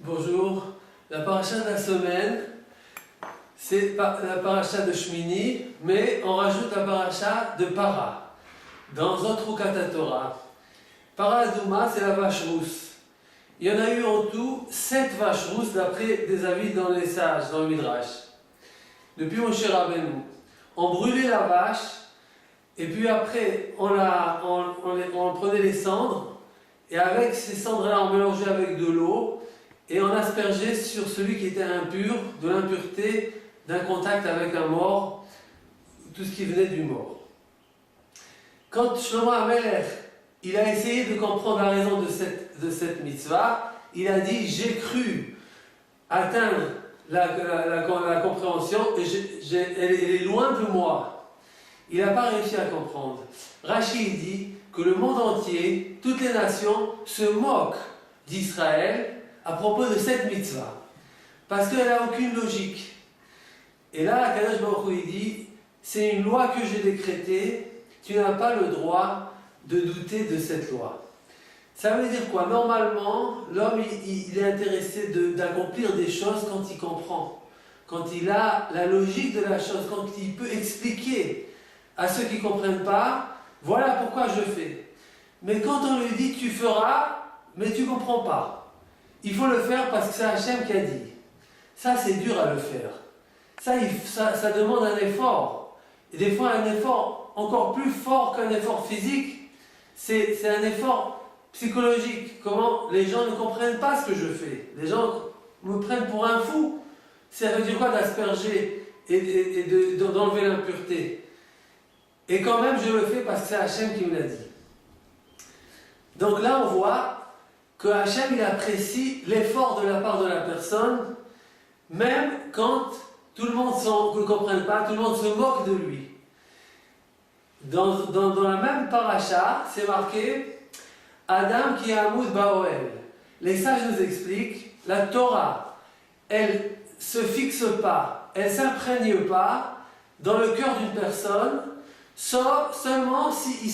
Bonjour, la paracha de la semaine, c'est la paracha de Shmini, mais on rajoute la paracha de Para, dans Zotrukata Torah. Para Adouma, c'est la vache rousse. Il y en a eu en tout 7 vaches rousses, d'après des avis dans les sages, dans le Midrash. Depuis Moshe Rabbeinu. On brûlait la vache, et puis après, on prenait les cendres, et avec ces cendres-là, on mélangeait avec de l'eau, et on aspergeait sur celui qui était impur, de l'impureté d'un contact avec un mort, tout ce qui venait du mort. Quand Shlomo HaMelech, il a essayé de comprendre la raison de cette mitzvah, il a dit « j'ai cru atteindre la compréhension et elle est loin de moi ». Il n'a pas réussi à comprendre. Rashi dit que le monde entier, toutes les nations, se moquent d'Israël à propos de cette mitzvah, parce qu'elle n'a aucune logique. Et là, Akadosh Baruch Hu dit, c'est une loi que j'ai décrétée, tu n'as pas le droit de douter de cette loi. Ça veut dire quoi? Normalement, l'homme il est intéressé d'accomplir des choses quand il comprend, quand il a la logique de la chose, quand il peut expliquer à ceux qui ne comprennent pas, voilà pourquoi je fais. Mais quand on lui dit tu feras, mais tu ne comprends pas. Il faut le faire parce que c'est Hachem qui a dit. Ça, c'est dur à le faire. Ça demande un effort. Et des fois, un effort encore plus fort qu'un effort physique. C'est un effort psychologique. Comment les gens ne comprennent pas ce que je fais. Les gens me prennent pour un fou. Ça veut dire quoi d'asperger et d'enlever l'impureté? Et quand même, je le fais parce que c'est Hachem qui me l'a dit. Donc là, on voit que Hachem il apprécie l'effort de la part de la personne, même quand tout le monde ne comprenne pas, tout le monde se moque de lui. Dans la même paracha, c'est marqué Adam qui Amoud Baoel. Les sages nous expliquent, la Torah, elle se fixe pas, elle s'imprègne pas dans le cœur d'une personne, seulement s'il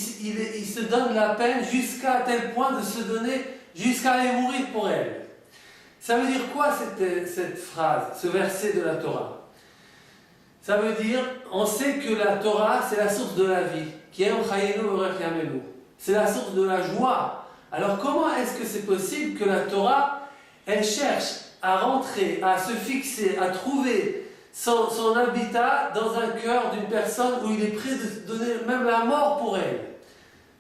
se donne la peine jusqu'à tel point de se donner jusqu'à aller mourir pour elle. Ça veut dire quoi cette phrase, ce verset de la Torah? Ça veut dire, on sait que la Torah, c'est la source de la vie. C'est la source de la joie. Alors comment est-ce que c'est possible que la Torah, elle cherche à rentrer, à se fixer, à trouver son habitat dans un cœur d'une personne où il est prêt de donner même la mort pour elle?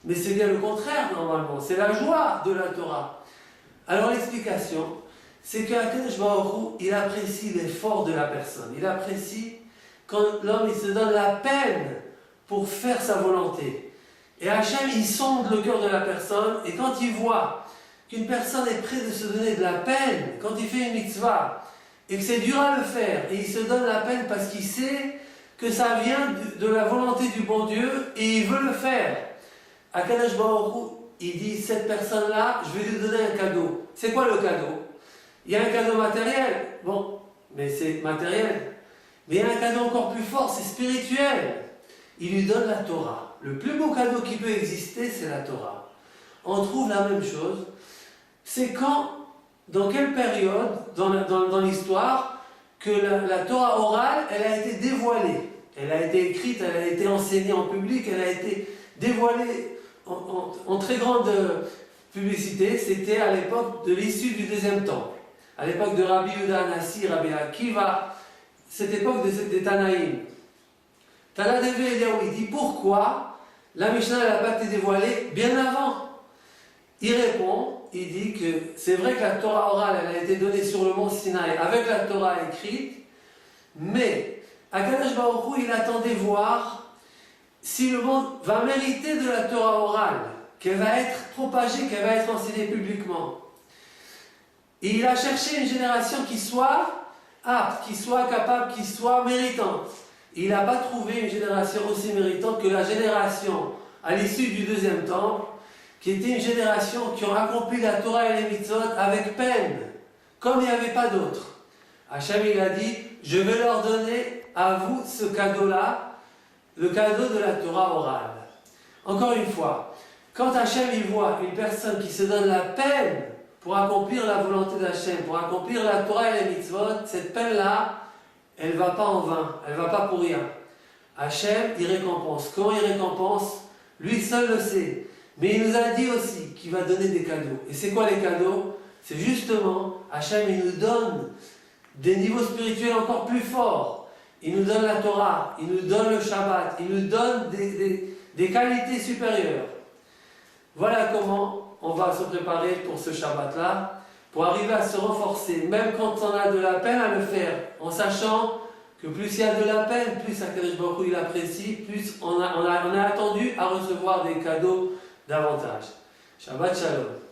Mais c'est bien le contraire normalement, c'est la joie de la Torah. Alors l'explication, c'est qu'Akadosh Baruch Hu, il apprécie l'effort de la personne. Il apprécie quand l'homme il se donne la peine pour faire sa volonté. Et Hachem, il sonde le cœur de la personne, et quand il voit qu'une personne est prête de se donner de la peine, quand il fait une mitzvah, et que c'est dur à le faire, et il se donne la peine parce qu'il sait que ça vient de la volonté du bon Dieu, et il veut le faire. Akadosh Baruch Hu, il dit, cette personne-là, je vais lui donner un cadeau. C'est quoi le cadeau? Il y a un cadeau matériel, bon, mais c'est matériel. Mais il y a un cadeau encore plus fort, c'est spirituel. Il lui donne la Torah. Le plus beau cadeau qui peut exister, c'est la Torah. On trouve la même chose. C'est dans quelle période, dans l'histoire, que la Torah orale, elle a été dévoilée. Elle a été écrite, elle a été enseignée en public, elle a été dévoilée en très grande publicité. C'était à l'époque de l'issue du deuxième temple. À l'époque de Rabbi Yehuda Hanassi, Rabbi Akiva, cette époque des Tanaïm. Tana Devé Eliyahu, il dit pourquoi la Mishnah n'a pas été dévoilée bien avant? Il répond, il dit que c'est vrai que la Torah orale elle a été donnée sur le mont Sinaï avec la Torah écrite, mais Akadosh Baruch Hu, il attendait voir si le monde va mériter de la Torah orale, qu'elle va être propagée, qu'elle va être enseignée publiquement. Et il a cherché une génération qui soit apte, qui soit capable, qui soit méritante. Il n'a pas trouvé une génération aussi méritante que la génération à l'issue du deuxième temple, qui était une génération qui ont accompli la Torah et les mitzvot avec peine, comme il n'y avait pas d'autres. Hachem il a dit, je vais leur donner à vous ce cadeau-là, le cadeau de la Torah orale. Encore une fois, quand Hachem il voit une personne qui se donne la peine pour accomplir la volonté d'Hachem, pour accomplir la Torah et les mitzvot, cette peine-là, elle ne va pas en vain, elle ne va pas pour rien. Hachem, il récompense. Comment il récompense? Lui seul le sait. Mais il nous a dit aussi qu'il va donner des cadeaux. Et c'est quoi les cadeaux? C'est justement, Hachem, il nous donne des niveaux spirituels encore plus forts. Il nous donne la Torah, il nous donne le Shabbat, il nous donne des qualités supérieures. Voilà comment on va se préparer pour ce Shabbat-là, pour arriver à se renforcer, même quand on a de la peine à le faire, en sachant que plus il y a de la peine, plus Akadosh Baruch Hu il apprécie, plus on a attendu à recevoir des cadeaux davantage. Shabbat Shalom.